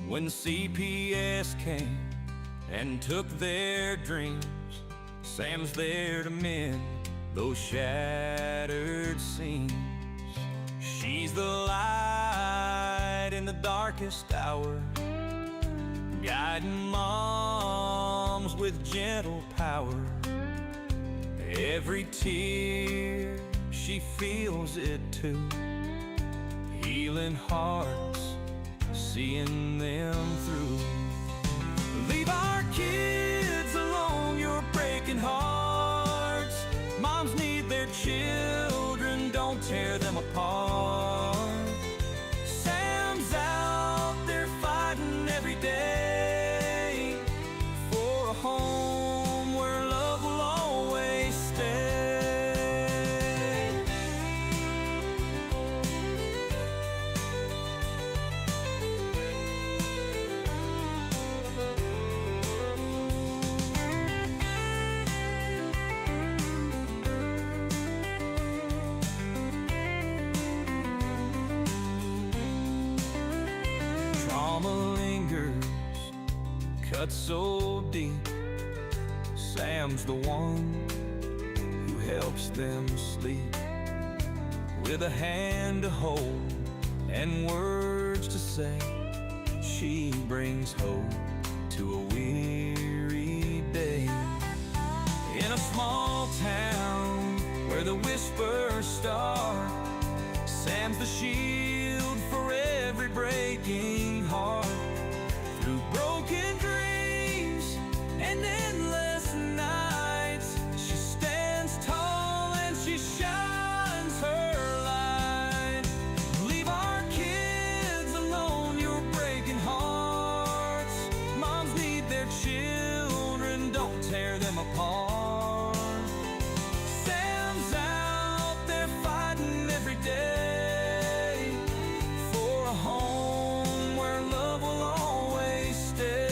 When CPS came and took their dreams, Sam's there to mend those shattered seams. She's the light in the darkest hour, guiding moms with gentle power. Every tear, she feels it too, healing hearts, seeing them through. Leave our kids alone, you're breaking hearts. Moms need their children, don't tear them apart. Sam's out there fighting every day for a home where love will always stay. Trauma lingers, cut so deep. Sam's the one who helps them sleep, with a hand to hold and words to say. She brings hope to a weary day. In a small town where the whispers start, Sam's the shield for every breaking heart. Through broken dreams and endless nights, she stands tall and she shines her light. Leave our kids alone, you're breaking hearts. Moms need their children, don't tear them apart. Sam's out there fighting every day for a home where love will always stay.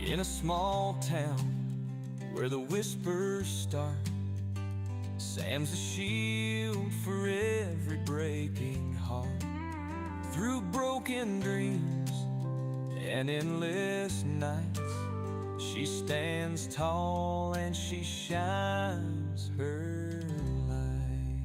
In a small town where the whispers start, Sam's a shield for every breaking heart. Through broken dreams and endless nights, she stands tall and she shines her light.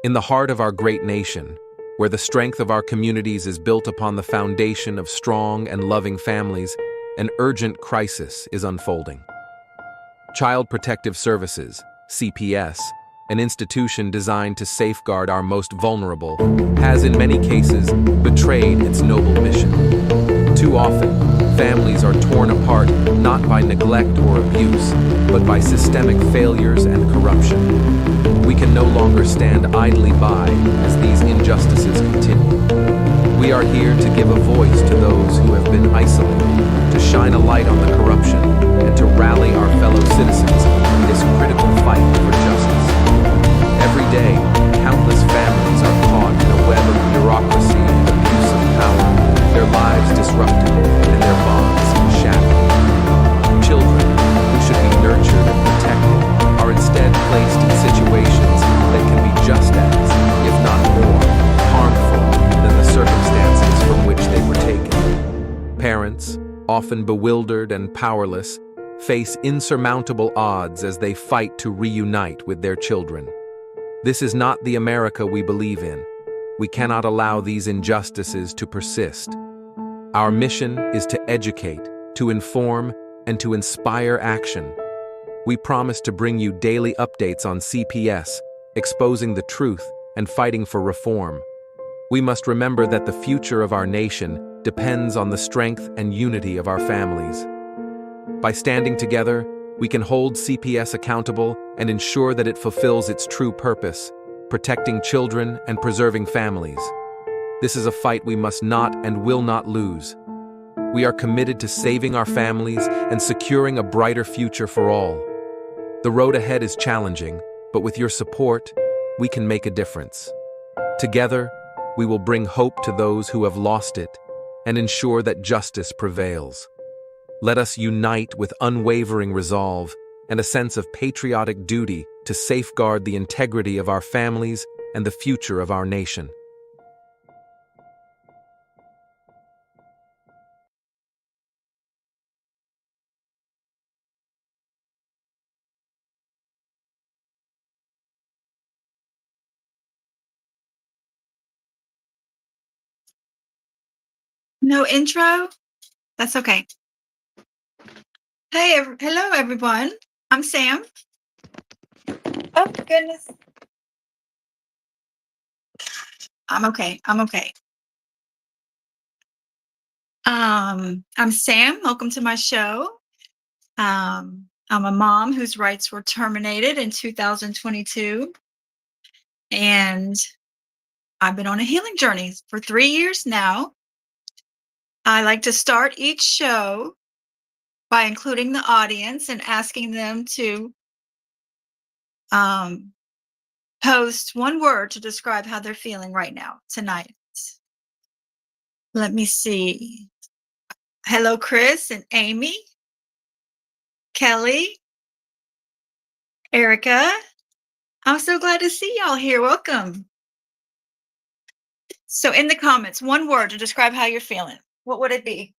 In the heart of our great nation, where the strength of our communities is built upon the foundation of strong and loving families, an urgent crisis is unfolding. Child Protective Services, CPS, an institution designed to safeguard our most vulnerable, has in many cases betrayed its noble mission. Too often, families are torn apart not by neglect or abuse, but by systemic failures and corruption. We can no longer stand idly by as these injustices continue. We are here to give a voice to those who have been isolated, to shine a light on the corruption, and to rally our fellow citizens in this critical fight for justice. Every day, countless families are caught in a web of bureaucracy and abuse of power, their lives disrupted and their bonds shattered. Children, who should be nurtured and protected, are instead placed in situations that can be just as, if not more, harmful than the circumstances from which they were taken. Parents, often bewildered and powerless, face insurmountable odds as they fight to reunite with their children. This is not the America we believe in. We cannot allow these injustices to persist. Our mission is to educate, to inform, and to inspire action. We promise to bring you daily updates on CPS, exposing the truth and fighting for reform. We must remember that the future of our nation depends on the strength and unity of our families. By standing together, we can hold CPS accountable and ensure that it fulfills its true purpose, protecting children and preserving families. This is a fight we must not and will not lose. We are committed to saving our families and securing a brighter future for all. The road ahead is challenging, but with your support, we can make a difference. Together, we will bring hope to those who have lost it and ensure that justice prevails. Let us unite with unwavering resolve and a sense of patriotic duty to safeguard the integrity of our families and the future of our nation. No intro? That's okay. Hey, hello everyone. I'm Sam. Oh goodness. I'm okay. I'm okay. I'm Sam. Welcome to my show. I'm a mom whose rights were terminated in 2022, and I've been on a healing journey for 3 years now. I like to start each show by including the audience and asking them to post one word to describe how they're feeling right now, tonight. Let me see. Hello, Chris and Amy, Kelly, Erica. I'm so glad to see y'all here. Welcome. So in the comments, one word to describe how you're feeling. What would it be?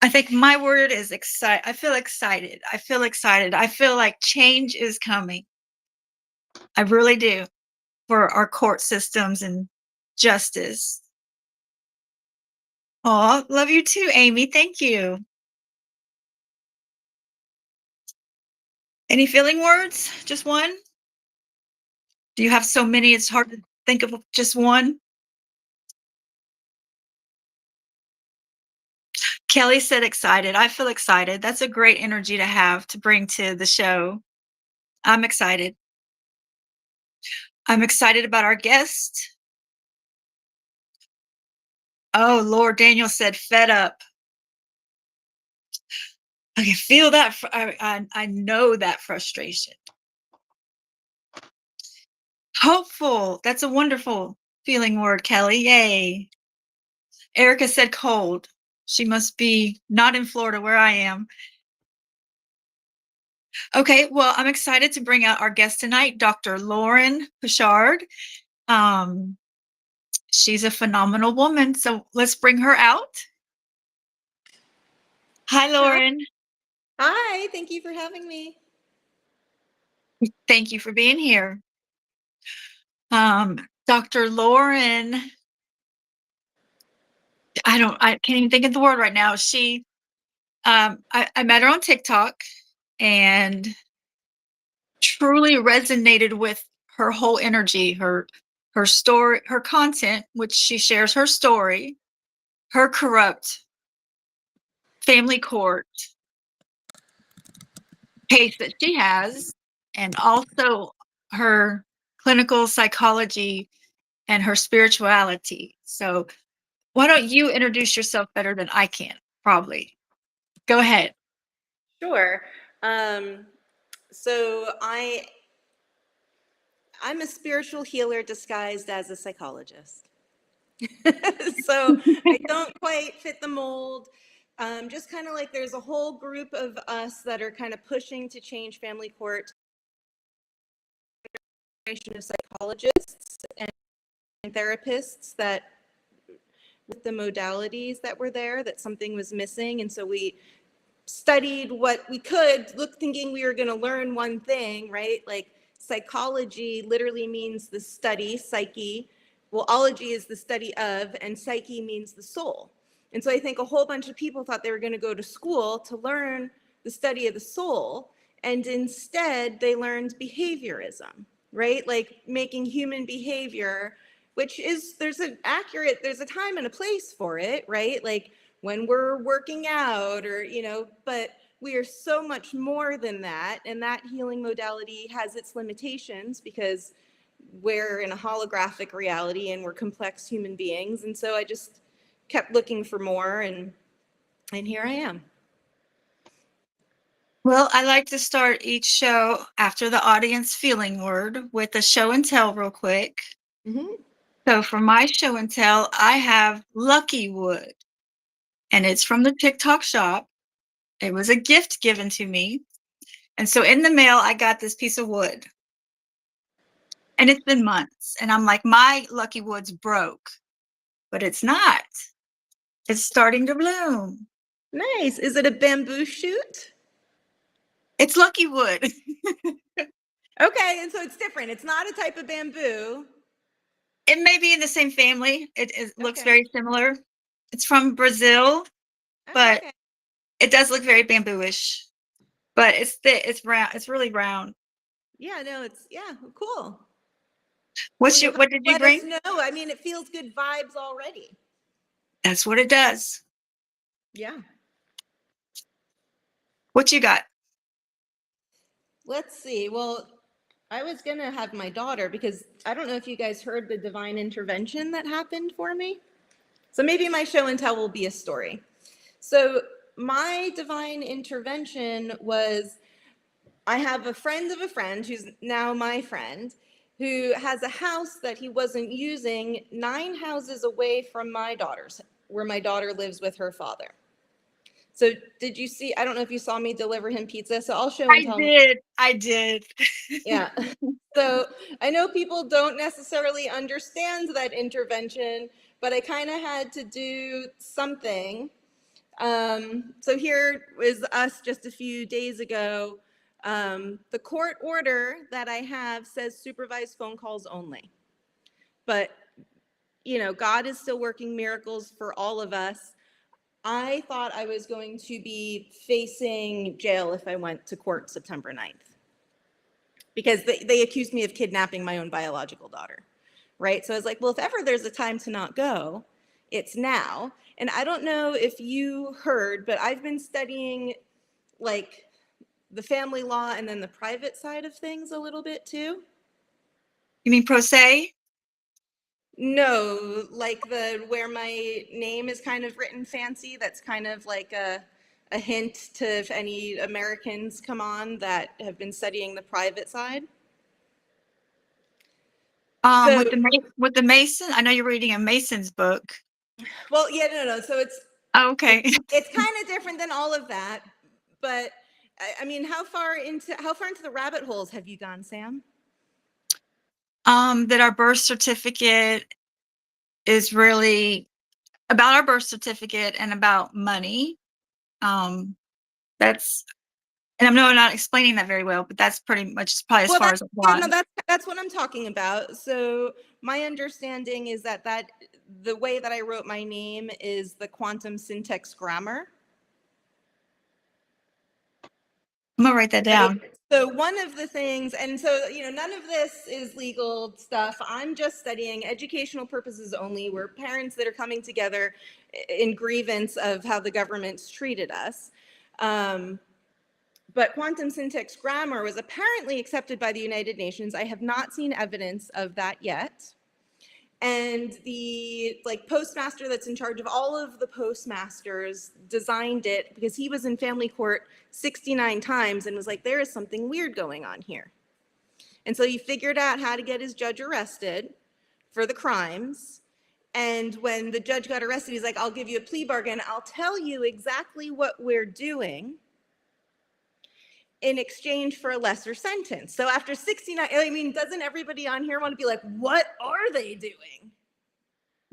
I think my word is excited. I feel excited. I feel excited. I feel like change is coming. I really do, for our court systems and justice. Oh, love you too, Amy. Thank you. Any feeling words? Just one? Do you have so many it's hard to think of just one? Kelly said excited. I feel excited. That's a great energy to have to bring to the show. I'm excited. I'm excited about our guest. Oh, Lord, Daniel said fed up. I can feel that. I know that frustration. Hopeful. That's a wonderful feeling word, Kelly. Yay. Erica said cold. She must be not in Florida where I am. Okay, well, I'm excited to bring out our guest tonight, Dr. Lauren Pichard. She's a phenomenal woman, so let's bring her out. Hi, Lauren. Hi, thank you for having me. Thank you for being here. Dr. Lauren, I can't even think of the word right now. She, I met her on TikTok and truly resonated with her whole energy, her story, her content, which she shares her story, her corrupt family court case that she has, and also her clinical psychology and her spirituality. So why don't you introduce yourself better than I can, probably. Go ahead. Sure. So I'm a spiritual healer disguised as a psychologist. So I don't quite fit the mold. Just kind of like there's a whole group of us that are kind of pushing to change family court of psychologists and therapists that with the modalities that were there, that something was missing. And so we studied what we could, thinking we were going to learn one thing, right? Like psychology literally means the study, psyche. Well, ology is the study of, and psyche means the soul. And so I think a whole bunch of people thought they were going to go to school to learn the study of the soul, and instead they learned behaviorism, right? Like making human behavior, which is, there's a time and a place for it, right? Like when we're working out or, but we are so much more than that. And that healing modality has its limitations because we're in a holographic reality and we're complex human beings. And so I just kept looking for more, and here I am. Well, I like to start each show after the audience feeling word with a show and tell real quick. Mm-hmm. So for my show and tell, I have Lucky Wood, and it's from the TikTok shop. It was a gift given to me. And so in the mail, I got this piece of wood. And it's been months. And I'm like, my Lucky Wood's broke. But it's not. It's starting to bloom. Nice. Is it a bamboo shoot? It's Lucky Wood. Okay, and so it's different. It's not a type of bamboo. It may be in the same family. It looks Okay. very similar. It's from Brazil, Oh, but okay. it does look very bamboo-ish. But it's thick. It's round. It's really round. Yeah, no, it's, yeah, cool. What Well, you'll have did to you let us bring? know. I mean, it feels good vibes already. That's what it does. Yeah. What you got? Let's see. Well, I was going to have my daughter, because I don't know if you guys heard the divine intervention that happened for me. So maybe my show and tell will be a story. So my divine intervention was, I have a friend of a friend who's now my friend, who has a house that he wasn't using 9 houses away from my daughter's, where my daughter lives with her father. So did you see, I don't know if you saw me deliver him pizza, so I'll show and tell. I did. Yeah. So I know people don't necessarily understand that intervention, but I kind of had to do something. So here was us just a few days ago. The court order that I have says supervised phone calls only. But, you know, God is still working miracles for all of us. I thought I was going to be facing jail if I went to court September 9th, because they accused me of kidnapping my own biological daughter, right? So I was like, well, if ever there's a time to not go, it's now. And I don't know if you heard, but I've been studying like the family law and then the private side of things a little bit too. You mean pro se? No, like the where my name is kind of written fancy. That's kind of like a hint to if any Americans come on that have been studying the private side. So, With the Mason. I know you're reading a Mason's book. well, yeah, no. So Oh, okay. it's kind of different than all of that, but I mean, how far into the rabbit holes have you gone, Sam? That our birth certificate is really about our birth certificate and about money. That's, and I know I'm not explaining that very well, but that's pretty much probably as Well, far as I've yeah, no, gone. that's what I'm talking about. So my understanding is that the way that I wrote my name is the quantum syntax grammar. I'm gonna write that down. So one of the things, and so, you know, none of this is legal stuff. I'm just studying educational purposes only. We're parents that are coming together in grievance of how the government's treated us. But quantum syntax grammar was apparently accepted by the United Nations. I have not seen evidence of that yet. And the postmaster that's in charge of all of the postmasters designed it because he was in family court 69 times and was like, there is something weird going on here. And so he figured out how to get his judge arrested for the crimes. And when the judge got arrested, he's like, I'll give you a plea bargain. I'll tell you exactly what we're doing in exchange for a lesser sentence. So after 69, I mean, doesn't everybody on here want to be like, what are they doing?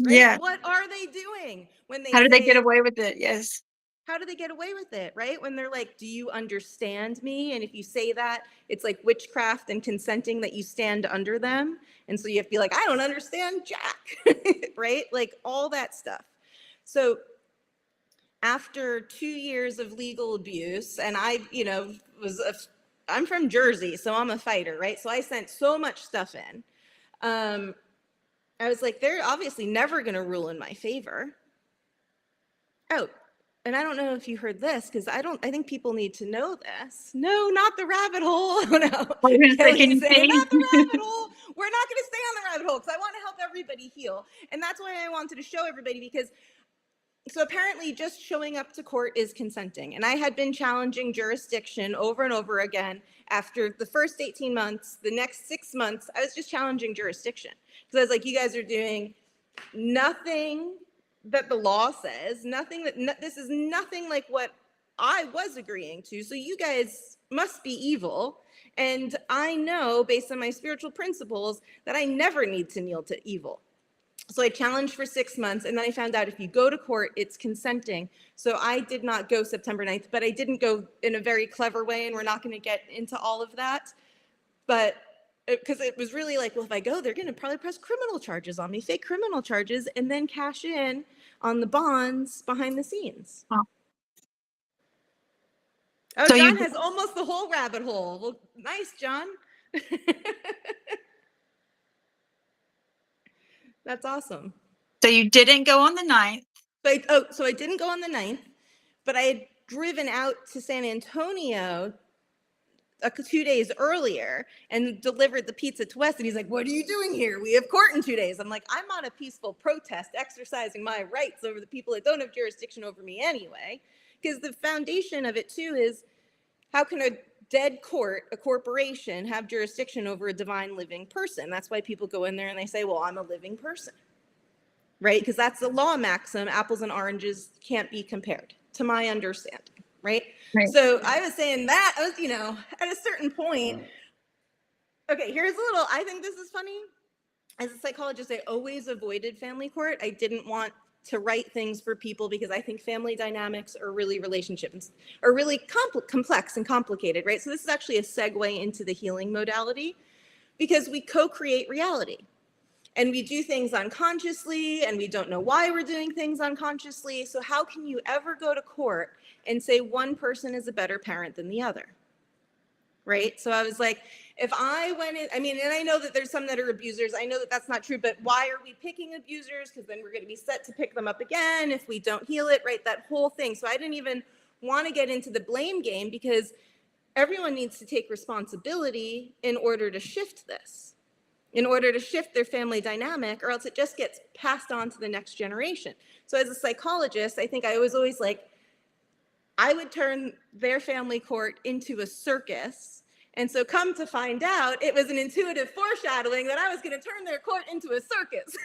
Right? Yeah. What are they doing when they How did they get say, away with it? Yes. how do they get away with it? Right? When they're like, do you understand me? And if you say that, it's like witchcraft and consenting that you stand under them. And so you have to be like, I don't understand Jack. Right? Like all that stuff. So after 2 years of legal abuse, and I, you know, I'm from Jersey, so I'm a fighter, right? So I sent so much stuff in. I was like, they're obviously never going to rule in my favor. Oh, and I don't know if you heard this, because I think people need to know this. No, not the rabbit hole. Oh, no. I was gonna say, can Kelly's you saying, see? not the rabbit hole. We're not going to stay on the rabbit hole because I want to help everybody heal. And that's why I wanted to show everybody, because so apparently just showing up to court is consenting. And I had been challenging jurisdiction over and over again. After the first 18 months, the next 6 months, I was just challenging jurisdiction. Because I was like, you guys are doing nothing that the law says, nothing that, this is nothing like what I was agreeing to. So you guys must be evil. And I know, based on my spiritual principles, that I never need to kneel to evil. So I challenged for 6 months, and then I found out if you go to court, it's consenting. So I did not go September 9th, but I didn't go in a very clever way, and we're not going to get into all of that. But because it was really like, well, if I go, they're going to probably press criminal charges on me, fake criminal charges, and then cash in on the bonds behind the scenes. Oh. Oh, So John you has almost the whole rabbit hole. Well, nice, John. That's awesome. so you didn't go on the 9th. So I didn't go on the 9th, but I had driven out to San Antonio 2 days earlier and delivered the pizza to Wes. And he's like, what are you doing here? We have court in 2 days. I'm like, I'm on a peaceful protest, exercising my rights over the people that don't have jurisdiction over me anyway. Because the foundation of it too is, how can a dead court, a corporation, have jurisdiction over a divine living person? That's why people go in there and they say, well, I'm a living person. Right? Because that's the law maxim. Apples and oranges can't be compared, to my understanding. Right? So I was saying that, I was, at a certain point, okay, here's a little, I think this is funny. As a psychologist, I always avoided family court. I didn't want to write things for people because I think family dynamics are really relationships, are really complex and complicated, right? So this is actually a segue into the healing modality, because we co-create reality. And we do things unconsciously, and we don't know why we're doing things unconsciously. So how can you ever go to court and say one person is a better parent than the other? Right? So I was like, if I went in, and I know that there's some that are abusers. I know that that's not true, but why are we picking abusers? Because then we're going to be set to pick them up again if we don't heal it, right? That whole thing. So I didn't even want to get into the blame game, because everyone needs to take responsibility in order to shift this, in order to shift their family dynamic, or else it just gets passed on to the next generation. So as a psychologist, I think I was always like, I would turn their family court into a circus. And so come to find out, it was an intuitive foreshadowing that I was going to turn their court into a circus.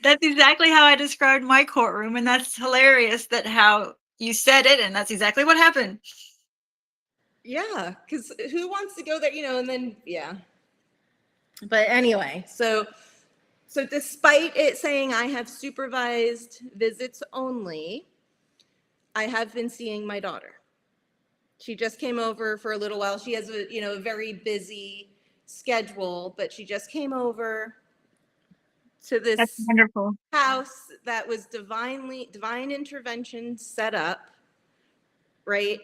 That's exactly how I described my courtroom, and that's hilarious that how you said it, and that's exactly what happened. Yeah, because who wants to go there, and then, yeah. But anyway, so despite it saying I have supervised visits only, I have been seeing my daughter. She just came over for a little while. She has a very busy schedule, but she just came over to this That's wonderful. house that was divine intervention set up, right?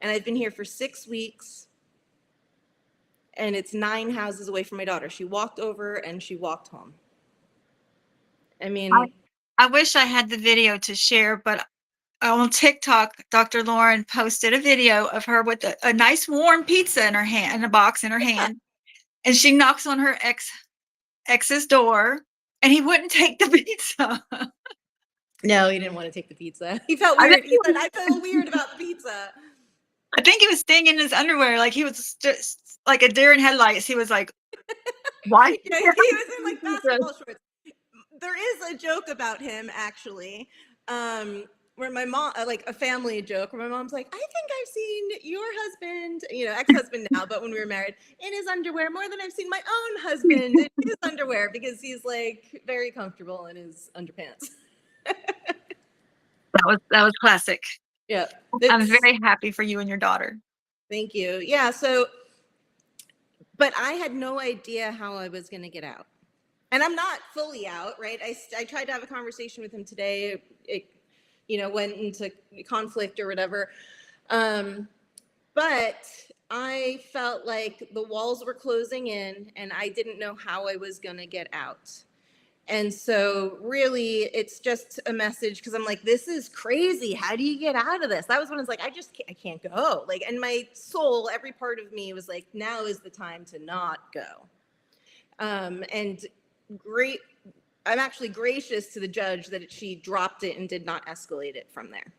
And I've been here for 6 weeks, and it's 9 houses away from my daughter. She walked over and she walked home. I wish I had the video to share, but on TikTok, Dr. Lauren posted a video of her with a nice warm pizza in her hand, in a box in her hand, and she knocks on her ex's door, and he wouldn't take the pizza. No, he didn't want to take the pizza. He felt weird. He said, I feel weird about the pizza. I think he was staying in his underwear, like he was just like a deer in headlights. He was like, why? Yeah, he was in like basketball shorts. There is a joke about him, actually, where my mom, like a family joke, where my mom's like, I think I've seen your husband, ex-husband now, but when we were married, in his underwear more than I've seen my own husband in his underwear, because he's like very comfortable in his underpants. That was classic. Yeah. I'm very happy for you and your daughter. Thank you. Yeah. So, but I had no idea how I was going to get out. And I'm not fully out, right? I tried to have a conversation with him today. It, went into conflict or whatever. But I felt like the walls were closing in, and I didn't know how I was going to get out. And so really it's just a message, because I'm like, this is crazy. How do you get out of this? That was when it's like, I can't go. Like, and my soul, every part of me was like, now is the time to not go. And great, I'm actually gracious to the judge that she dropped it and did not escalate it from there.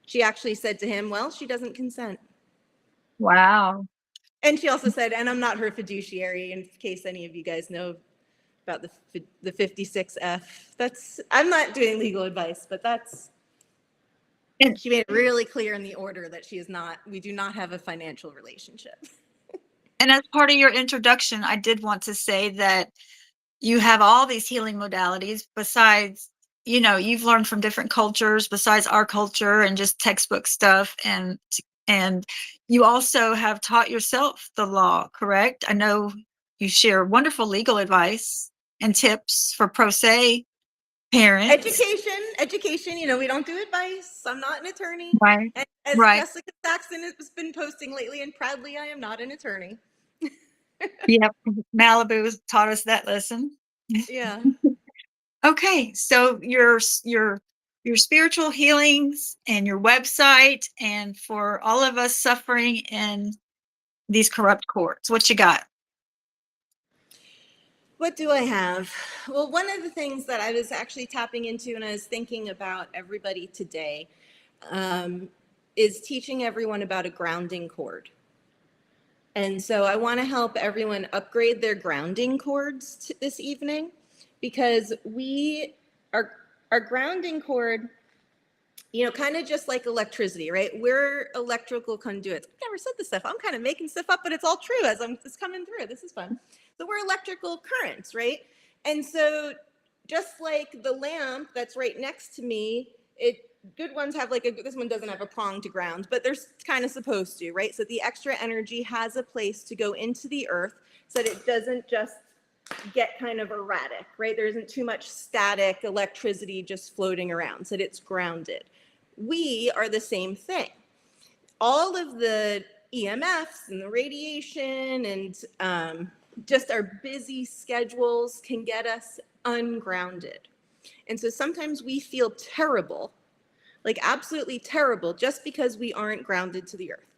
She actually said to him, well, she doesn't consent. Wow. And she also said, and I'm not her fiduciary, in case any of you guys know about the 56F. I'm not doing legal advice, but And, she made it really clear in the order that we do not have a financial relationship. and as part of your introduction, I did want to say that you have all these healing modalities besides, you've learned from different cultures besides our culture and just textbook stuff. And you also have taught yourself the law, correct? I know you share wonderful legal advice and tips for pro se parents. Education, we don't do advice. I'm not an attorney. Right. And as Right. Jessica Saxon has been posting lately, and proudly, I am not an attorney. Yep. Malibu taught us that lesson. Yeah. Okay, so your spiritual healings and your website, and for all of us suffering in these corrupt courts, what you got? What do I have? Well, one of the things that I was actually tapping into and I was thinking about everybody today is teaching everyone about a grounding cord. And so I want to help everyone upgrade their grounding cords this evening, because our grounding cord, kind of just like electricity, right? We're electrical conduits. I've never said this stuff. I'm kind of making stuff up, but it's all true as it's coming through. This is fun. So we're electrical currents, right? And so just like the lamp that's right next to me, good ones have this one doesn't have a prong to ground, but they're kind of supposed to, right? So the extra energy has a place to go into the earth so that it doesn't just get kind of erratic, right? There isn't too much static electricity just floating around, so that it's grounded. We are the same thing. All of the EMFs and the radiation and just our busy schedules can get us ungrounded. And so sometimes we feel terrible, like absolutely terrible, just because we aren't grounded to the earth.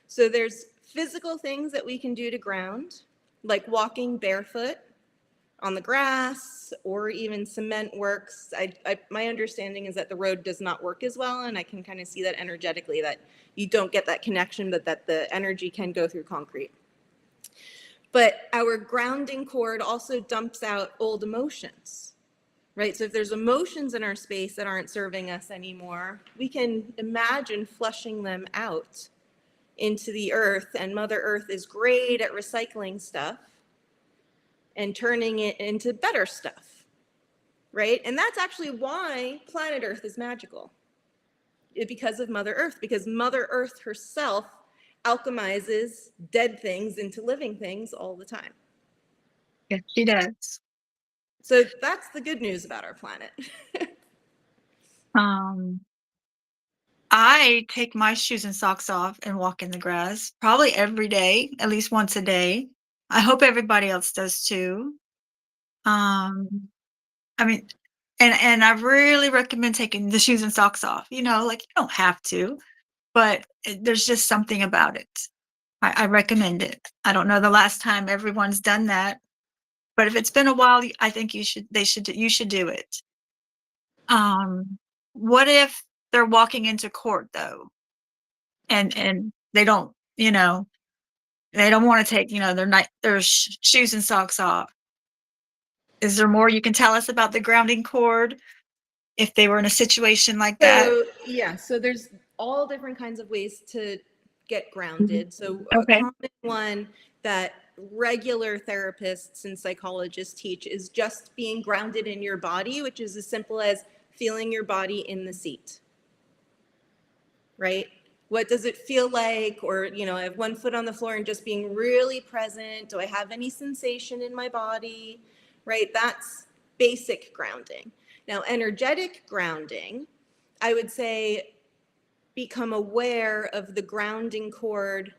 So there's physical things that we can do to ground, like walking barefoot on the grass, or even cement works. My understanding is that the road does not work as well, and I can kind of see that energetically, that you don't get that connection, but that the energy can go through concrete. But our grounding cord also dumps out old emotions, right? So if there's emotions in our space that aren't serving us anymore, we can imagine flushing them out into the earth, and Mother Earth is great at recycling stuff and turning it into better stuff, right? And that's actually why planet Earth is magical, because of Mother Earth, because Mother Earth herself alchemizes dead things into living things all the time. Yes, she does. So that's the good news about our planet. I take my shoes and socks off and walk in the grass probably every day, at least once a day. I hope everybody else does too. I mean, and I really recommend taking the shoes and socks off. You don't have to, but there's just something about it. I recommend it. I don't know the last time everyone's done that, but if it's been a while, I think you should do it. What if they're walking into court though, and they don't, they don't want to take, their shoes and socks off? Is there more you can tell us about the grounding cord if they were in a situation like that? So there's all different kinds of ways to get grounded. So a Okay. common one that regular therapists and psychologists teach is just being grounded in your body, which is as simple as feeling your body in the seat, right? What does it feel like? Or, I have one foot on the floor and just being really present. Do I have any sensation in my body, right? That's basic grounding. Now, energetic grounding, I would say become aware of the grounding cord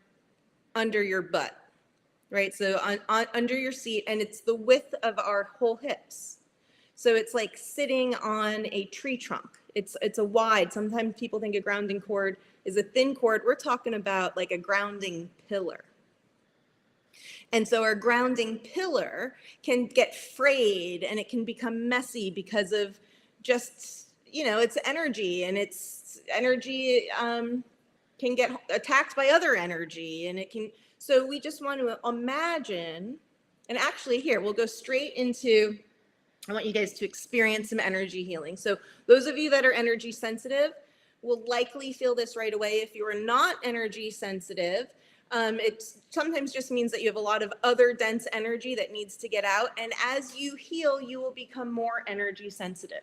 under your butt, right? So under your seat, and it's the width of our whole hips. So it's like sitting on a tree trunk. It's a wide, sometimes people think a grounding cord is a thin cord. We're talking about like a grounding pillar. And so our grounding pillar can get frayed and it can become messy because of just, it's energy, and it's energy can get attacked by other energy, and it can, so we just want to imagine, and actually here, we'll go straight into, I want you guys to experience some energy healing. So those of you that are energy sensitive will likely feel this right away. If you are not energy sensitive, it sometimes just means that you have a lot of other dense energy that needs to get out. And as you heal, you will become more energy sensitive.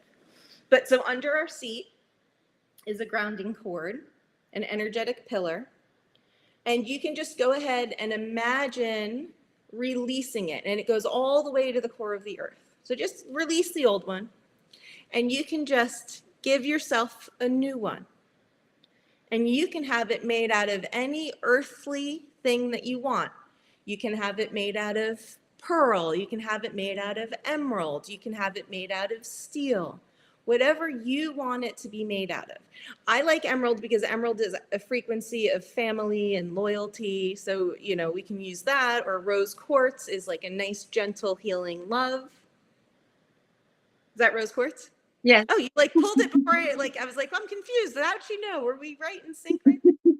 But so under our seat is a grounding cord, an energetic pillar. And you can just go ahead and imagine releasing it. And it goes all the way to the core of the earth. So just release the old one. And you can just give yourself a new one. And you can have it made out of any earthly thing that you want. You can have it made out of pearl. You can have it made out of emerald. You can have it made out of steel. Whatever you want it to be made out of. I like emerald because emerald is a frequency of family and loyalty. So, we can use that. Or rose quartz is like a nice, gentle, healing love. Is that rose quartz? Yes. Oh, you pulled it before I was like, I'm confused. How'd she know? Were we right in sync right there?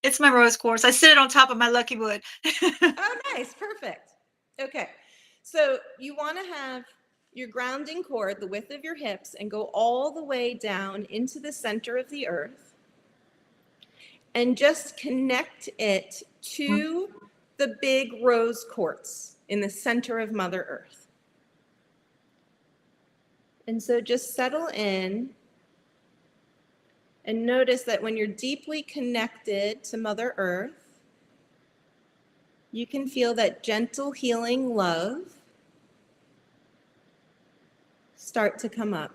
It's my rose quartz. I sit on top of my lucky wood. Oh, nice. Perfect. Okay. So you want to have your grounding cord the width of your hips and go all the way down into the center of the earth and just connect it to the big rose quartz in the center of Mother Earth. And so just settle in and notice that when you're deeply connected to Mother Earth, you can feel that gentle healing love start to come up.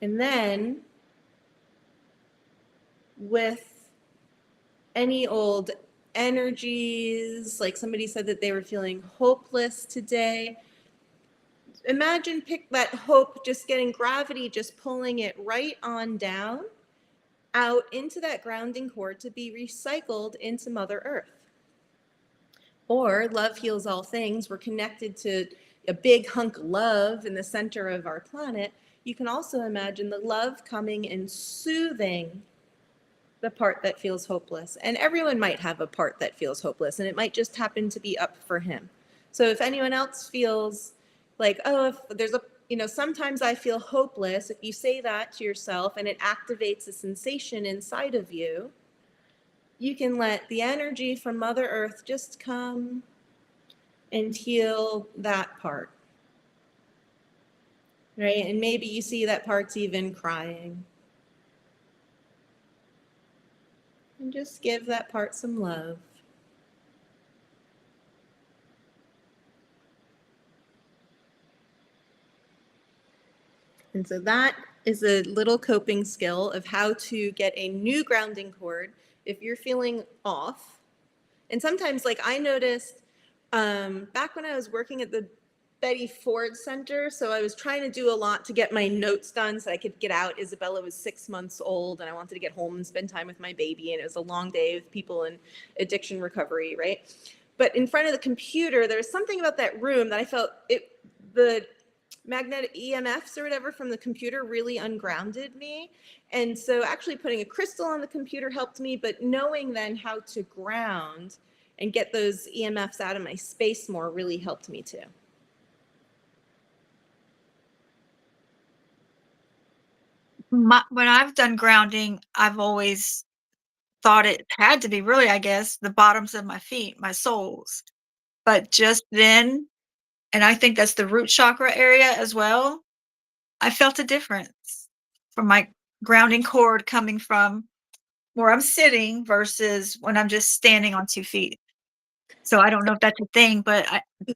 And then with any old energies, like somebody said that they were feeling hopeless today, imagine pick that hope just getting gravity, just pulling it right on down out into that grounding cord to be recycled into Mother Earth. Or love heals all things. We're connected to a big hunk of love in the center of our planet. You can also imagine the love coming and soothing the part that feels hopeless. And everyone might have a part that feels hopeless, and it might just happen to be up for him. So if anyone else feels like, oh, if there's sometimes I feel hopeless, if you say that to yourself and it activates a sensation inside of you, you can let the energy from Mother Earth just come and heal that part. Right? And maybe you see that part's even crying. And just give that part some love. And so that is a little coping skill of how to get a new grounding cord if you're feeling off. And sometimes, I noticed back when I was working at the Betty Ford Center, so I was trying to do a lot to get my notes done so I could get out. Isabella was 6 months old, and I wanted to get home and spend time with my baby, and it was a long day with people in addiction recovery, right? But in front of the computer, there was something about that room that I felt the magnetic EMFs or whatever from the computer really ungrounded me. And so actually putting a crystal on the computer helped me, but knowing then how to ground and get those EMFs out of my space more really helped me too. When I've done grounding, I've always thought it had to be really, I guess, the bottoms of my feet, my soles. But just then, and I think that's the root chakra area as well, I felt a difference from my grounding cord coming from where I'm sitting versus when I'm just standing on 2 feet. So I don't know if that's a thing, but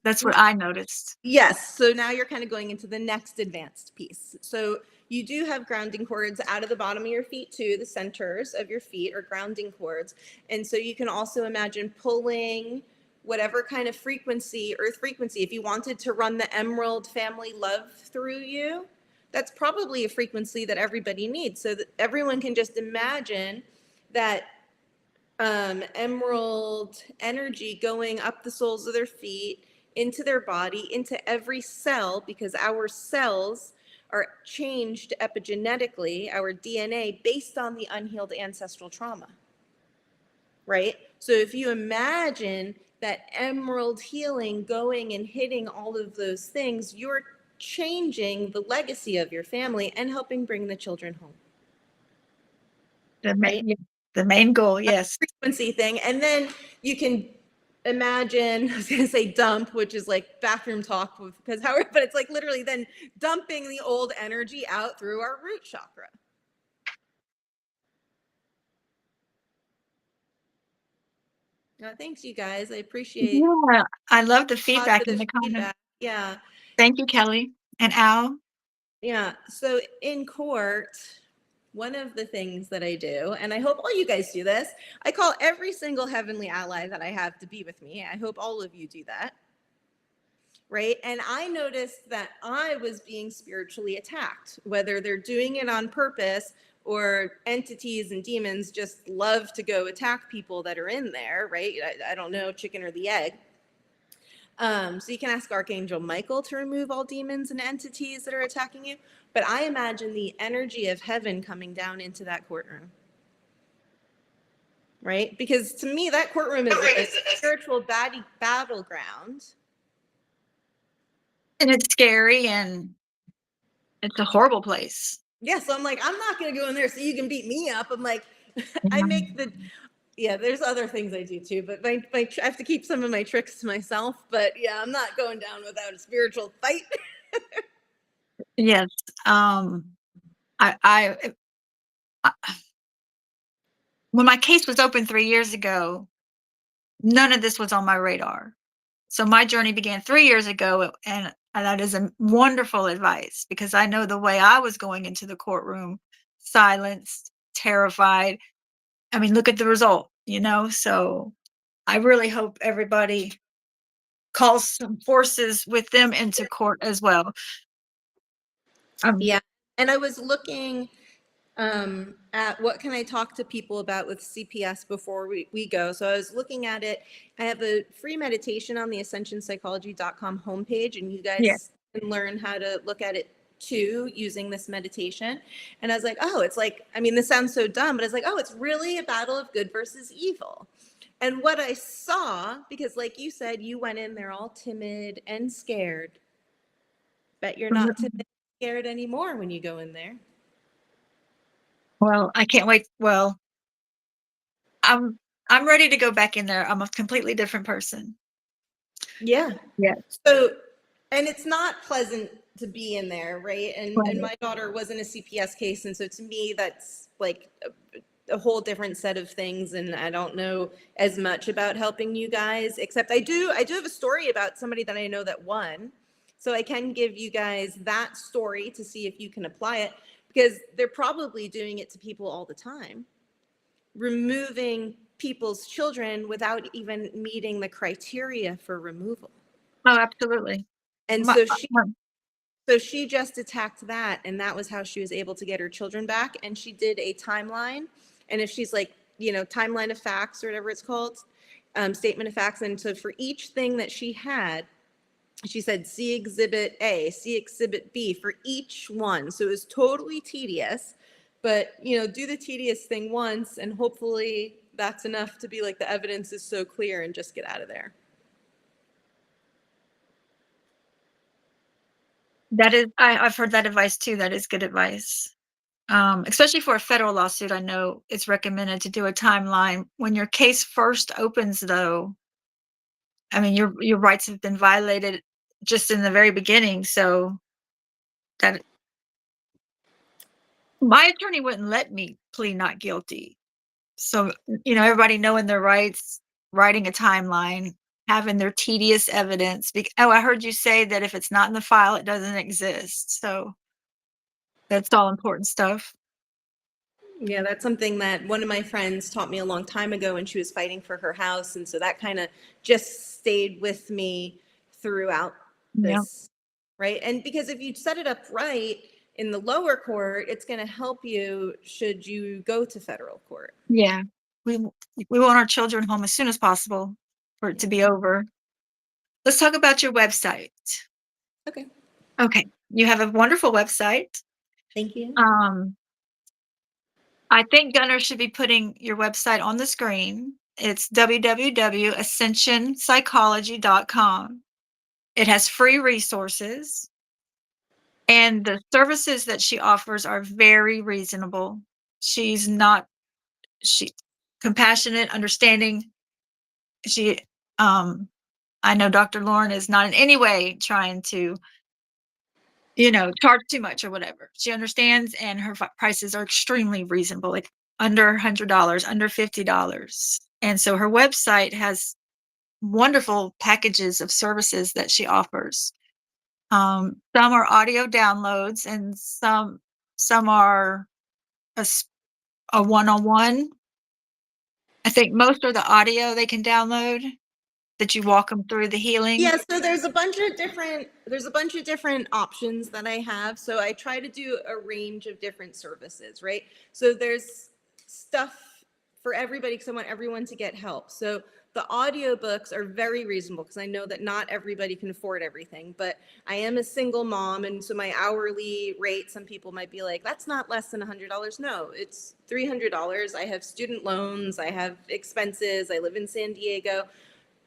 that's what I noticed. Yes. So now you're kind of going into the next advanced piece. So you do have grounding cords out of the bottom of your feet too. The centers of your feet are grounding cords. And so you can also imagine pulling whatever kind of frequency, earth frequency, if you wanted to run the emerald family love through you, that's probably a frequency that everybody needs. So that everyone can just imagine that emerald energy going up the soles of their feet, into their body, into every cell, because our cells are changed epigenetically, our DNA, based on the unhealed ancestral trauma. Right? So if you imagine that emerald healing going and hitting all of those things, you're changing the legacy of your family and helping bring the children home. The main goal, yes. Frequency thing. And then you can imagine, I was going to say dump, which is like bathroom talk, because Howard, but it's like literally then dumping the old energy out through our root chakra. Thanks, you guys. I appreciate. Yeah, I love the feedback in the comments. Feedback. Yeah. Thank you, Kelly and Al. Yeah. So in court, one of the things that I do, and I hope all you guys do this, I call every single heavenly ally that I have to be with me. I hope all of you do that. Right? And I noticed that I was being spiritually attacked, whether they're doing it on purpose or entities and demons just love to go attack people that are in there, right? I don't know, chicken or the egg. So you can ask Archangel Michael to remove all demons and entities that are attacking you. But I imagine the energy of heaven coming down into that courtroom. Right? Because to me, that courtroom is a spiritual battleground. And it's scary and it's a horrible place. Yeah, so I'm like, I'm not going to go in there so you can beat me up. I'm like, I make the, yeah, there's other things I do too, but I have to keep some of my tricks to myself. But yeah, I'm not going down without a spiritual fight. Yes. I when my case was open 3 years ago, none of this was on my radar. So my journey began 3 years ago, and that is a wonderful advice, because I know the way I was going into the courtroom, silenced, terrified. I mean, look at the result, so I really hope everybody calls some forces with them into court as well. Yeah. And I was looking at what can I talk to people about with CPS before we go. So I was looking at it. I have a free meditation on the ascensionpsychology.com homepage, and you guys can learn how to look at it too using this meditation. And I was like, oh, it's like, I mean, this sounds so dumb, but I was like, oh, it's really a battle of good versus evil. And what I saw, because like you said, you went in there all timid and scared. Bet you're not timid and scared anymore when you go in there. Well, I can't wait. Well, I'm ready to go back in there. I'm a completely different person. Yeah. Yeah. So, and it's not pleasant to be in there, right? And my daughter was in a CPS case, and so to me, that's like a whole different set of things. And I don't know as much about helping you guys, except I do have a story about somebody that I know that won. So I can give you guys that story to see if you can apply it, because they're probably doing it to people all the time, removing people's children without even meeting the criteria for removal. Oh, absolutely. And so she just attacked that, and that was how she was able to get her children back. And she did a timeline, and if she's like, timeline of facts or whatever it's called, statement of facts. And so for each thing that she had, she said, see exhibit A, see exhibit B for each one. So it was totally tedious, but do the tedious thing once, and hopefully that's enough to be like, the evidence is so clear, and just get out of there. That is, I've heard that advice too. That is good advice. Especially for a federal lawsuit, I know it's recommended to do a timeline. When your case first opens, though, I mean, your rights have been violated just in the very beginning. So that my attorney wouldn't let me plead not guilty. So, everybody knowing their rights, writing a timeline, having their tedious evidence. I heard you say that if it's not in the file, it doesn't exist. So that's all important stuff. Yeah, that's something that one of my friends taught me a long time ago when she was fighting for her house. And so that kind of just stayed with me throughout Yeah. this, right? And because if you set it up right in the lower court, it's going to help you should you go to federal court. Yeah. We we want our children home as soon as possible for it to be over. Let's talk about your website. Okay. Okay. You have a wonderful website. Thank you. I think Gunnar should be putting your website on the screen. It's www.ascensionpsychology.com. It has free resources, and the services that she offers are very reasonable. She's not she compassionate, understanding. She I know Dr. Lauren is not in any way trying to, charge too much or whatever. She understands, and her prices are extremely reasonable, like under $100, under $50. And so her website has wonderful packages of services that she offers. Some are audio downloads, and some are a one-on-one. I think most are the audio they can download that you walk them through the healing. Yeah, so there's a bunch of different options that I have. So I try to do a range of different services, right? So there's stuff for everybody because I want everyone to get help. So the audiobooks are very reasonable because I know that not everybody can afford everything, but I am a single mom, and so my hourly rate, some people might be like, that's not less than $100. No, it's $300. I have student loans, I have expenses, I live in San Diego,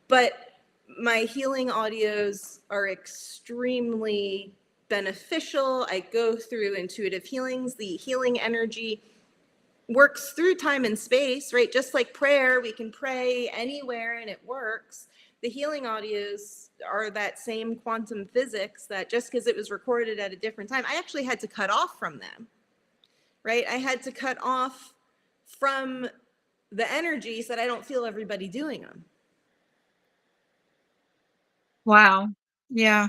but my healing audios are extremely beneficial. I go through intuitive healings. The healing energy works through time and space, right? Just like prayer, we can pray anywhere and it works. The healing audios are that same quantum physics that just because it was recorded at a different time, I actually had to cut off from them, right? I had to cut off from the energy so that I don't feel everybody doing them. Wow. Yeah.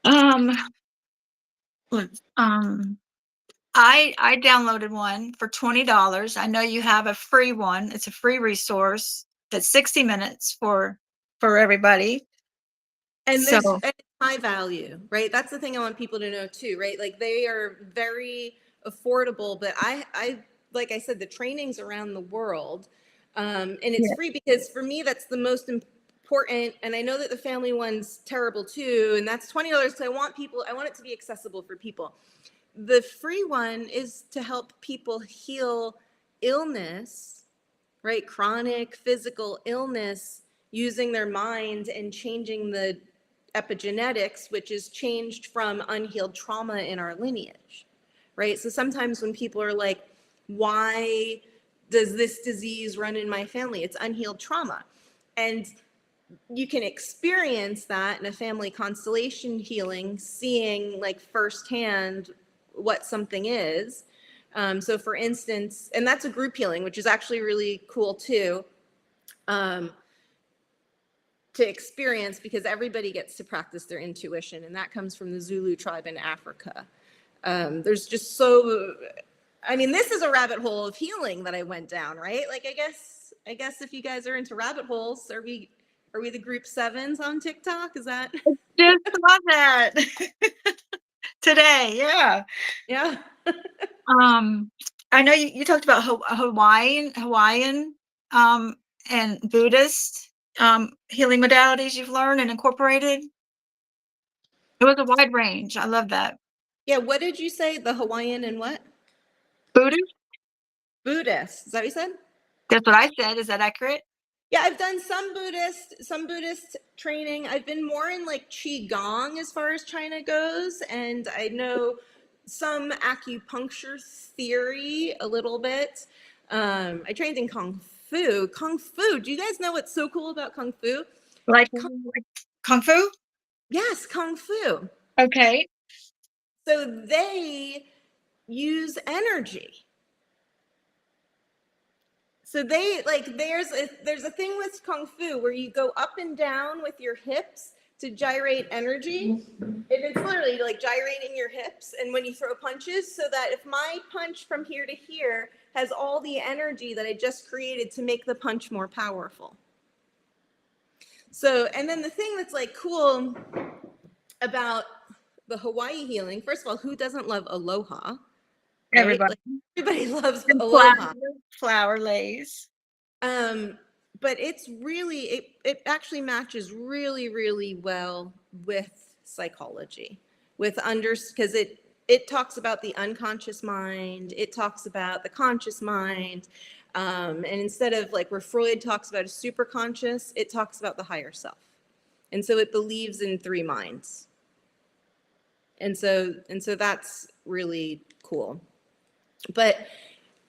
Um, um, I downloaded one for $20. I know you have a free one. It's a free resource that's 60 minutes for everybody. And So there's high value, right? That's the thing I want people to know too, right? Like they are very affordable, but I like I said, the trainings around the world, and it's yeah. free because for me that's the most important. And I know that the family one's terrible too, and that's $20 because I want it to be accessible for people. The free one is to help people heal illness, right? Chronic physical illness using their mind and changing the epigenetics, which is changed from unhealed trauma in our lineage, right? So sometimes when people are like, why does this disease run in my family? It's unhealed trauma. And you can experience that in a family constellation healing, seeing like firsthand what something is. So for instance, and that's a group healing, which is actually really cool too. To experience because everybody gets to practice their intuition, and that comes from the Zulu tribe in Africa. There's just this is a rabbit hole of healing that I went down, right? Like I guess if you guys are into rabbit holes, are we the group sevens on TikTok? Is that Just saw that today. Yeah. yeah? I know you talked about Hawaiian, and Buddhist healing modalities you've learned and incorporated. It was a wide range. I love that. Yeah, what did you say? The Hawaiian and what? Buddhist? Buddhist. Is that what you said? That's what I said. Is that accurate? Yeah, I've done some Buddhist training. I've been more in like Qigong as far as China goes, and I know some acupuncture theory a little bit. I trained in Kung Fu. Kung Fu, do you guys know what's so cool about Kung Fu? Like Kung Fu? Yes, Kung Fu. Okay. So they use energy. So there's a thing with Kung Fu where you go up and down with your hips to gyrate energy. And it's literally like gyrating your hips and when you throw punches, so that if my punch from here to here has all the energy that I just created to make the punch more powerful. So, and then the thing that's like cool about the Hawaii healing, first of all, who doesn't love aloha? Right? Everybody. Like, everybody loves And aloha. flower lace. But it's really, it actually matches really, really well with psychology, because it talks about the unconscious mind, it talks about the conscious mind, and instead of like where Freud talks about a superconscious, it talks about the higher self. And so it believes in three minds. And so that's really cool. But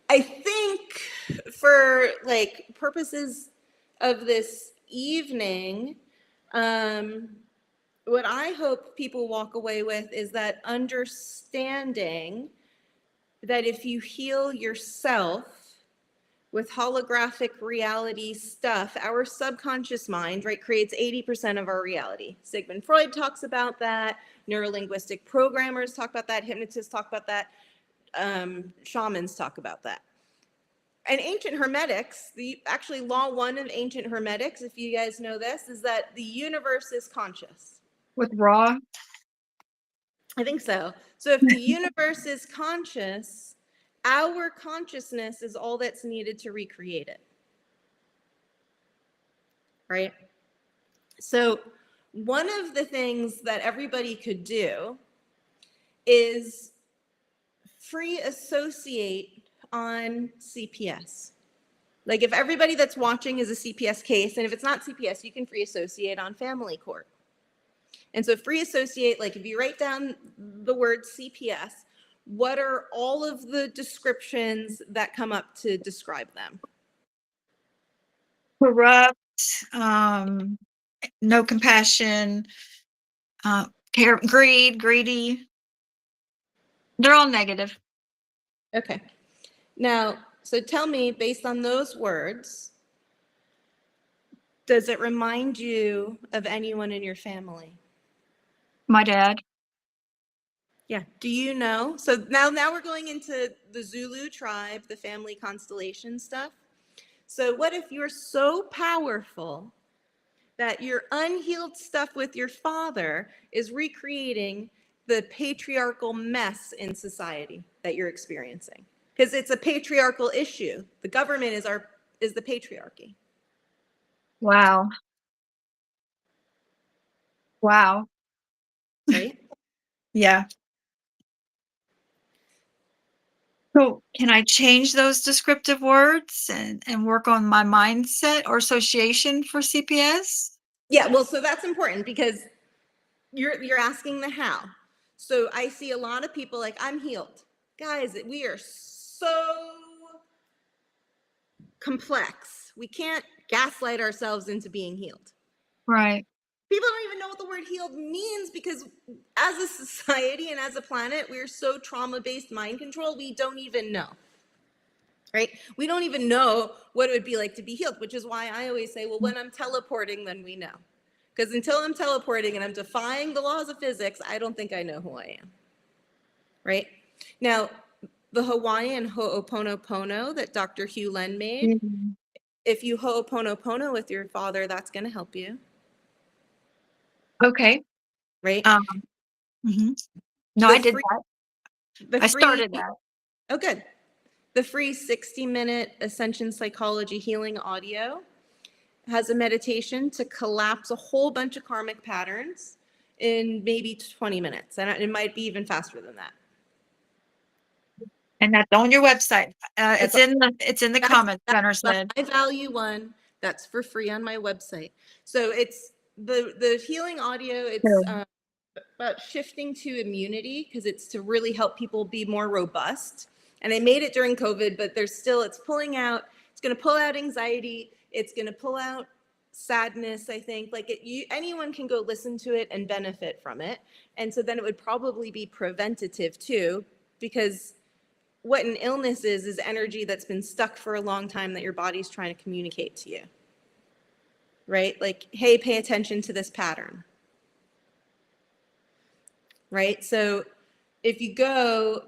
I think for like purposes of this evening, what I hope people walk away with is that understanding that if you heal yourself with holographic reality stuff, our subconscious mind, right, creates 80% of our reality. Sigmund Freud talks about that. Neurolinguistic programmers talk about that. Hypnotists talk about that. Shamans talk about that. And ancient hermetics, actually law one of ancient hermetics, if you guys know this, is that the universe is conscious. With Ra? I think so. So if the universe is conscious, our consciousness is all that's needed to recreate it. Right? So one of the things that everybody could do is free associate on CPS. Like if everybody that's watching is a CPS case, and if it's not CPS, you can free associate on family court. And so free associate, like if you write down the word CPS, what are all of the descriptions that come up to describe them? Corrupt, no compassion, greedy. They're all negative. Okay. Now, so tell me, based on those words, does it remind you of anyone in your family? My dad. Yeah. Do you know? So now we're going into the Zulu tribe, the family constellation stuff. So what if you're so powerful that your unhealed stuff with your father is recreating the patriarchal mess in society that you're experiencing? Because it's a patriarchal issue. The government is the patriarchy. Wow. Wow. Right? Yeah. So can I change those descriptive words and work on my mindset or association for CPS? Yeah, well, so that's important because you're asking the how. So I see a lot of people like, I'm healed. Guys, we are so complex. We can't gaslight ourselves into being healed. Right. People don't even know what the word healed means because as a society and as a planet, we're so trauma-based mind control, we don't even know. Right? We don't even know what it would be like to be healed, which is why I always say, well, when I'm teleporting, then we know. Because until I'm teleporting and I'm defying the laws of physics, I don't think I know who I am. Right? Now, the Hawaiian Ho'oponopono that Dr. Hugh Len made, if you Ho'oponopono with your father, that's going to help you. Okay. Right? No, I did that. I started that. Oh, good. The free 60-minute Ascension Psychology Healing audio has a meditation to collapse a whole bunch of karmic patterns in maybe 20 minutes. And it might be even faster than that. And that's on your website. It's in the comments, Gunnar said. I value one. That's for free on my website. So it's the healing audio. It's about shifting to immunity because it's to really help people be more robust. And I made it during COVID, but it's going to pull out anxiety. It's going to pull out sadness, I think. Anyone can go listen to it and benefit from it. And so then it would probably be preventative too, because what an illness is energy that's been stuck for a long time that your body's trying to communicate to you. Right? Like, hey, pay attention to this pattern. right? So if you go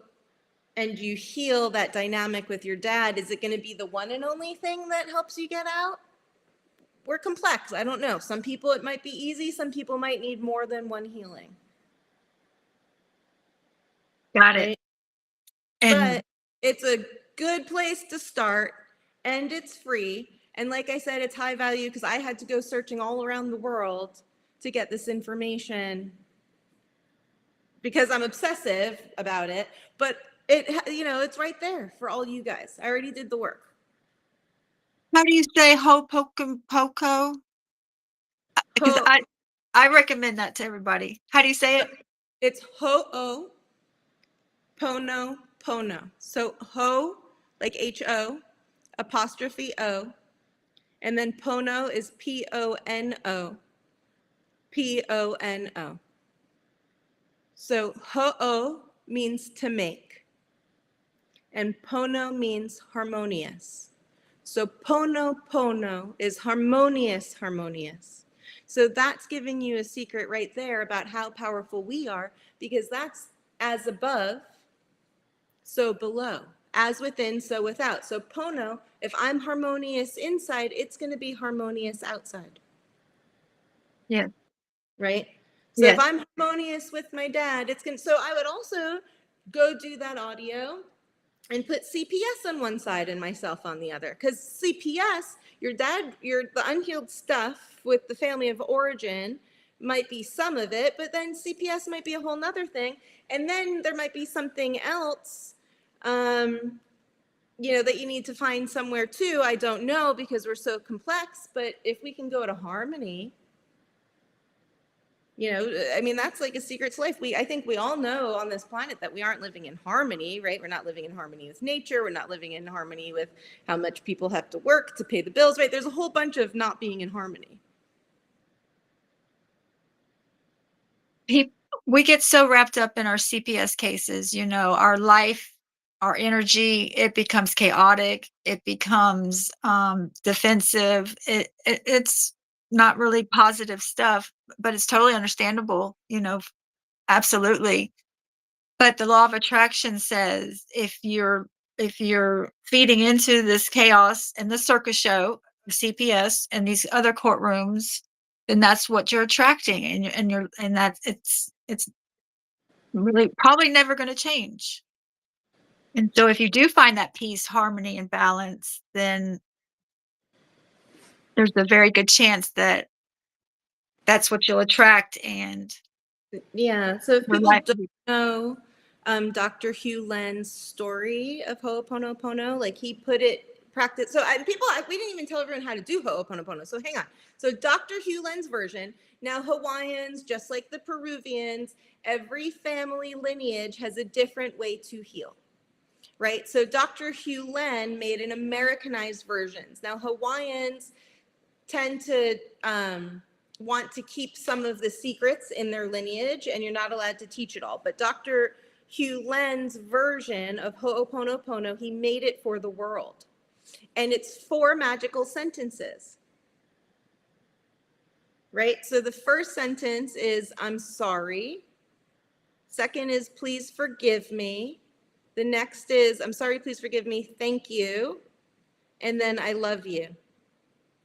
and you heal that dynamic with your dad, is it going to be the one and only thing that helps you get out? We're complex. I don't know. Some people it might be easy. Some people might need more than one healing. Got it. Right? And But it's a good place to start, and it's free. And like I said, it's high value because I had to go searching all around the world to get this information because I'm obsessive about it. But it's right there for all you guys. I already did the work. how do you say Ho'oponopono? Because Ho, I recommend that to everybody. How do you say it? it's Ho'oponopono. So ho, like Ho, apostrophe O, and then pono is Pono. Pono. So ho'o means to make, and pono means harmonious. So pono is harmonious, harmonious. So that's giving you a secret right there about how powerful we are, because that's as above, so below. As within, so without. So pono, if I'm harmonious inside, it's going to be harmonious outside. Yeah. Right? So if Yes. I'm harmonious with my dad, it's going to, so I would also go do that audio and put CPS on one side and myself on the other. Because CPS, the unhealed stuff with the family of origin might be some of it, but then CPS might be a whole nother thing. And then there might be something else, that you need to find somewhere too. I don't know because we're so complex, but if we can go to harmony, that's like a secret to life. I think we all know on this planet that we aren't living in harmony, right? We're not living in harmony with nature. We're not living in harmony with how much people have to work to pay the bills, right? There's a whole bunch of not being in harmony. We get so wrapped up in our CPS cases, our life, our energy, it becomes chaotic, it becomes defensive. It's not really positive stuff, but it's totally understandable, absolutely. But the law of attraction says if you're feeding into this chaos and the circus show, CPS and these other courtrooms, then that's what you're attracting, and that's it's really probably never going to change. And so if you do find that peace, harmony, and balance, then there's a very good chance that that's what you'll attract, and Yeah. So if your people life will don't be. know Dr. Hugh Len's story of Ho'oponopono, like he put it practice. So we didn't even tell everyone how to do Ho'oponopono. So hang on. So Dr. Hugh Len's version. Now Hawaiians, just like the Peruvians, every family lineage has a different way to heal. Right? So Dr. Hugh Len made an Americanized versions. Now Hawaiians tend to want to keep some of the secrets in their lineage, and you're not allowed to teach it all. But Dr. Hugh Len's version of Ho'oponopono, he made it for the world. And it's 4 magical sentences. Right? So the first sentence is, I'm sorry. Second is, please forgive me. The next is, I'm sorry, please forgive me, thank you. And then I love you.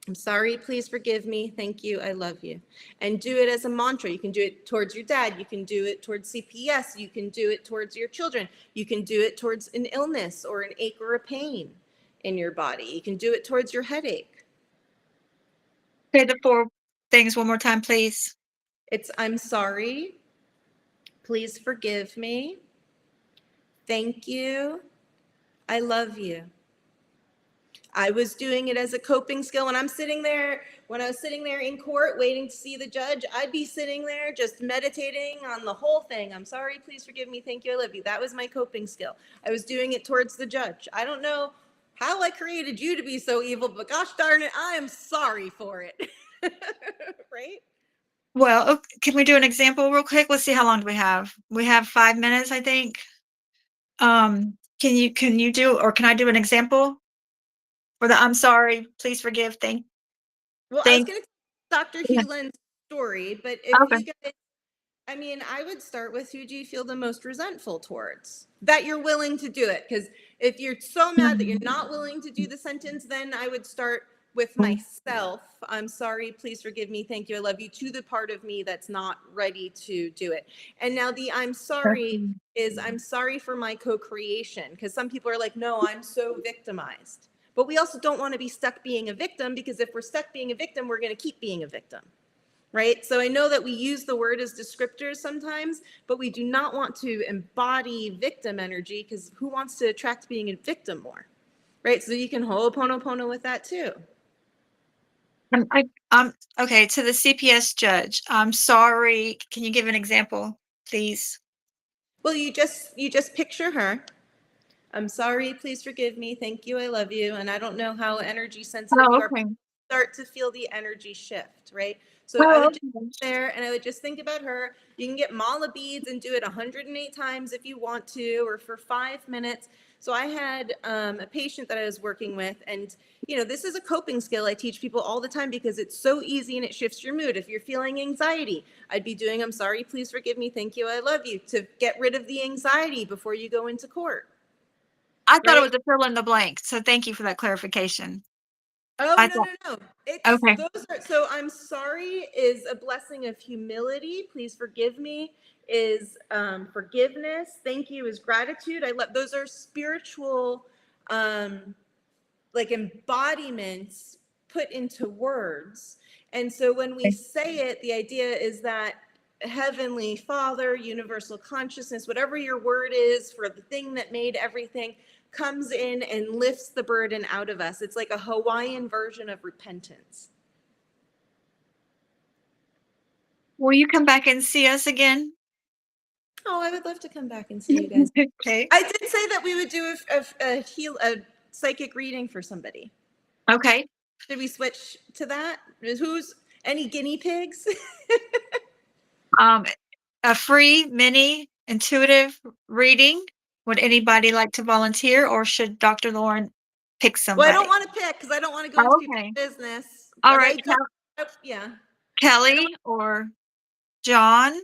I'm sorry, please forgive me, thank you, I love you. And do it as a mantra. You can do it towards your dad. You can do it towards CPS. You can do it towards your children. You can do it towards an illness or an ache or a pain in your body. You can do it towards your headache. Say the 4 things one more time, please. It's, I'm sorry, please forgive me, thank you, I love you. I was doing it as a coping skill when I was sitting there in court waiting to see the judge. I'd be sitting there just meditating on the whole thing. I'm sorry, please forgive me, thank you, I love you. That was my coping skill. I was doing it towards the judge. I don't know how I created you to be so evil, but gosh darn it, I am sorry for it. Right? Well, can we do an example real quick? Let's see, how long do we have? We have 5 minutes, I think. Can you do, or can I do an example for the I'm sorry, please forgive, Well, I was thank going to tell Dr. yeah. Hewlin's story, but if Okay. you guys I mean, I would start with who do you feel the most resentful towards? That you're willing to do it. Because if you're so mad that you're not willing to do the sentence, then I would start with myself. I'm sorry, please forgive me, thank you, I love you, to the part of me that's not ready to do it. And now the I'm sorry is I'm sorry for my co-creation. Because some people are like, no, I'm so victimized. But we also don't want to be stuck being a victim, because if we're stuck being a victim, we're going to keep being a victim. Right? So I know that we use the word as descriptors sometimes, but we do not want to embody victim energy, because who wants to attract being a victim more? Right? So you can ho'oponopono with that too. Okay, to the CPS judge, I'm sorry. Can you give an example, please? Well, you just picture her. I'm sorry, please forgive me, thank you, I love you. And I don't know how energy sensitive Oh, you are, okay. start to feel the energy shift, right? So I Oh, would just sit there and I would just think about her. You can get mala beads and do it 108 times if you want to, or for 5 minutes. So I had a patient that I was working with, and this is a coping skill I teach people all the time because it's so easy and it shifts your mood. If you're feeling anxiety, I'd be doing I'm sorry, please forgive me, thank you, I love you, to get rid of the anxiety before you go into court. I thought it Right? was a fill in the blank. So thank you for that clarification. Oh, I no, thought, no, no. okay. Those are, so I'm sorry is a blessing of humility. Please forgive me is forgiveness. Thank you is gratitude. I love, those are spiritual, like embodiments put into words. And so when we say it, the idea is that Heavenly Father, universal consciousness, whatever your word is for the thing that made everything, comes in and lifts the burden out of us. It's like a Hawaiian version of repentance. Will you come back and see us again? Oh, I would love to come back and see you guys. Okay. I did say that we would do a psychic reading for somebody. Okay. Should we switch to that? Who's any guinea pigs? A free mini intuitive reading. Would anybody like to volunteer, or should Dr. Lauren pick Well, I somebody? don't want to pick because I don't want to go into Oh, people's okay. business. All But right, I don't. Yeah. Kelly or John.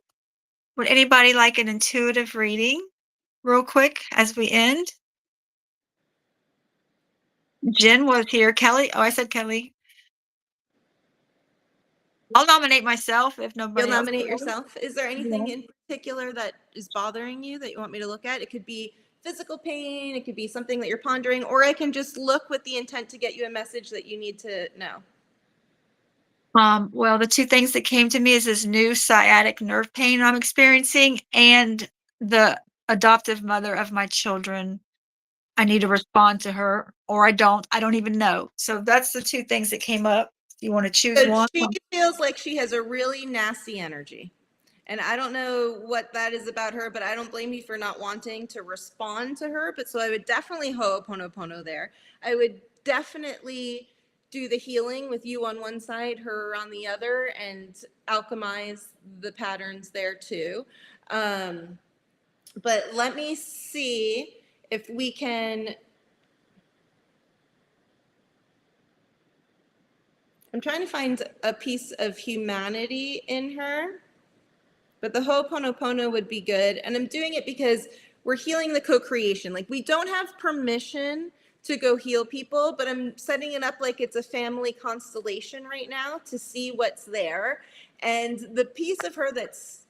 Would anybody like an intuitive reading real quick as we end? Jen was here. Kelly. Oh, I said Kelly. I'll nominate myself if You'll nobody else nominate will. yourself. Is there Yeah. anything in particular that is bothering you that you want me to look at? It could be physical pain. It could be something that you're pondering, or I can just look with the intent to get you a message that you need to know. Well, the two things that came to me is this new sciatic nerve pain I'm experiencing, and the adoptive mother of my children. I need to respond to her, or I don't. I don't even know. So that's the two things that came up. You want to choose So one? she feels like she has a really nasty energy. And I don't know what that is about her, but I don't blame you for not wanting to respond to her. But so I would definitely ho'oponopono there. I would definitely do the healing with you on one side, her on the other, and alchemize the patterns there too. But let me see if we can. I'm trying to find a piece of humanity in her. But the Ho'oponopono would be good. And I'm doing it because we're healing the co-creation. Like, we don't have permission to go heal people, but I'm setting it up like it's a family constellation right now to see what's there. And the piece of her that's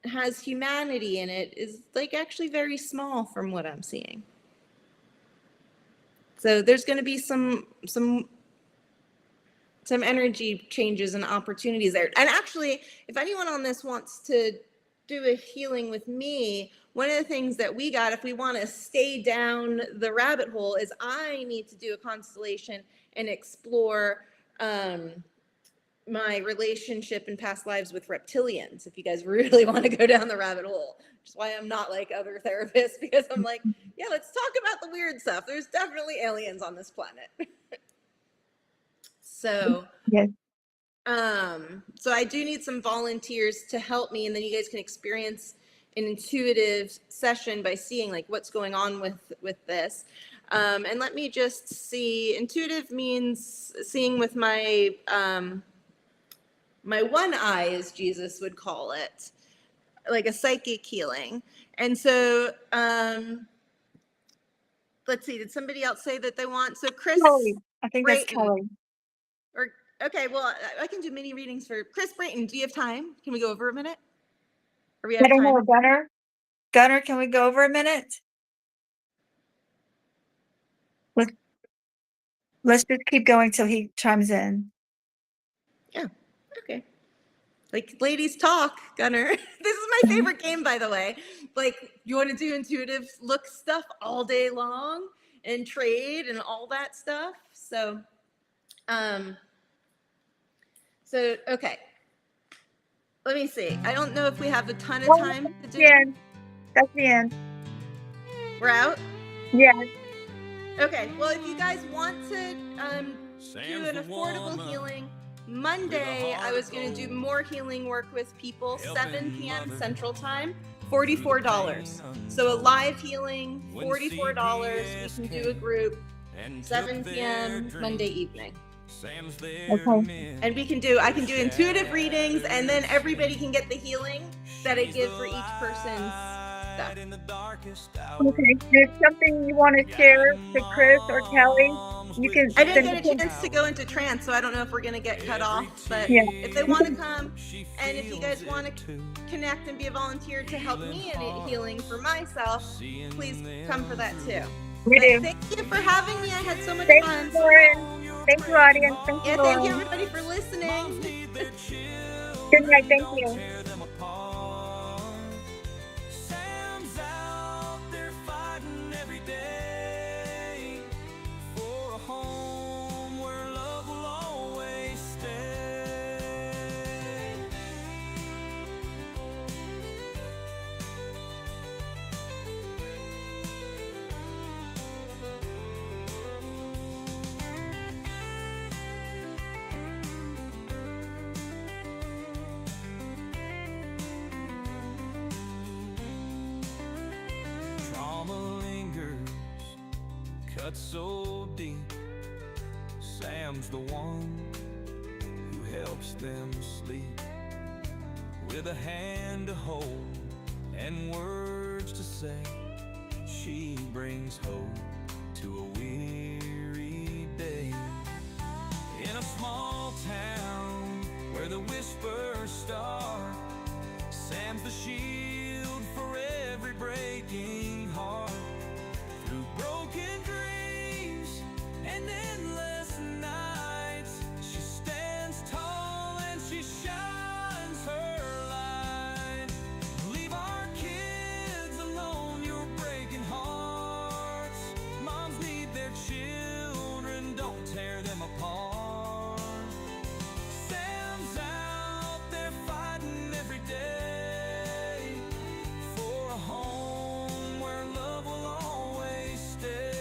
has humanity in it is like actually very small from what I'm seeing. So there's going to be some energy changes and opportunities there. And actually, if anyone on this wants to do a healing with me, one of the things that we got, if we want to stay down the rabbit hole, is I need to do a constellation and explore my relationship in past lives with reptilians, if you guys really want to go down the rabbit hole. Which is why I'm not like other therapists, because I'm like, yeah, let's talk about the weird stuff. There's definitely aliens on this planet. So Yes. so I do need some volunteers to help me, and then you guys can experience an intuitive session by seeing like what's going on with this. And let me just see. Intuitive means seeing with my my one eye, as Jesus would call it, like a psychic healing. And so, let's see, did somebody else say that they want? So Chris Kelly. I think that's Brayton, Kelly. or okay, well, I can do mini readings for Chris Brayton. Do you have time? Can we go over a minute? Are we out I of don't know, time? Gunner. Gunner, can we go over a minute? Let's just keep going till he chimes in. Yeah. Okay. Like, ladies talk, Gunner. This is my favorite game, by the way. Like, you want to do intuitive look stuff all day long and trade and all that stuff. So okay. Let me see. I don't know if we have a ton of Oh, time to do. the end. That's the end. We're out? Yeah. Okay. Well, if you guys want to do an affordable healing, Monday I was going to do more healing work with people, 7 p.m. Central Time, $44. So a live healing, $44. We can do a group, 7 p.m. Monday evening. Okay. And I can do intuitive readings, and then everybody can get the healing that I give for each person's stuff. Okay. If something you want to share to Chris or Kelly, you can. I didn't get a chance to go into trance, so I don't know if we're going to get cut off. But Yeah. if they want to come, and if you guys want to connect and be a volunteer to help me in healing for myself, please come for that too. We do. Thank you for having me. I had so much Thanks, fun. Lauren. Thank you, audience. Thank you, Yeah, Lauren. thank you everybody for listening. Good night. Thank you. Sam's out there fighting every day for a home where love will always stay. Trauma lingers, cut so deep. Sam's the one who helps them sleep, with a hand to hold and words to say. She brings hope to a weary day. In a small town where the whispers start, Sam's the shield for every breaking heart. Through broken dreams and endless nights, she stands tall and she shines her light. Leave our kids alone, you're breaking hearts. Moms need their children, don't tear them apart. Sam's out there fighting every day for a home where love will always stay.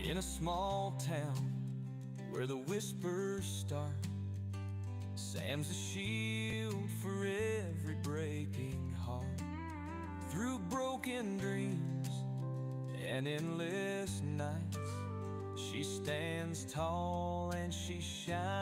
In a small town where the whispers start, Sam's a shield for every breaking heart. Through broken dreams and endless nights, she stands tall and she shines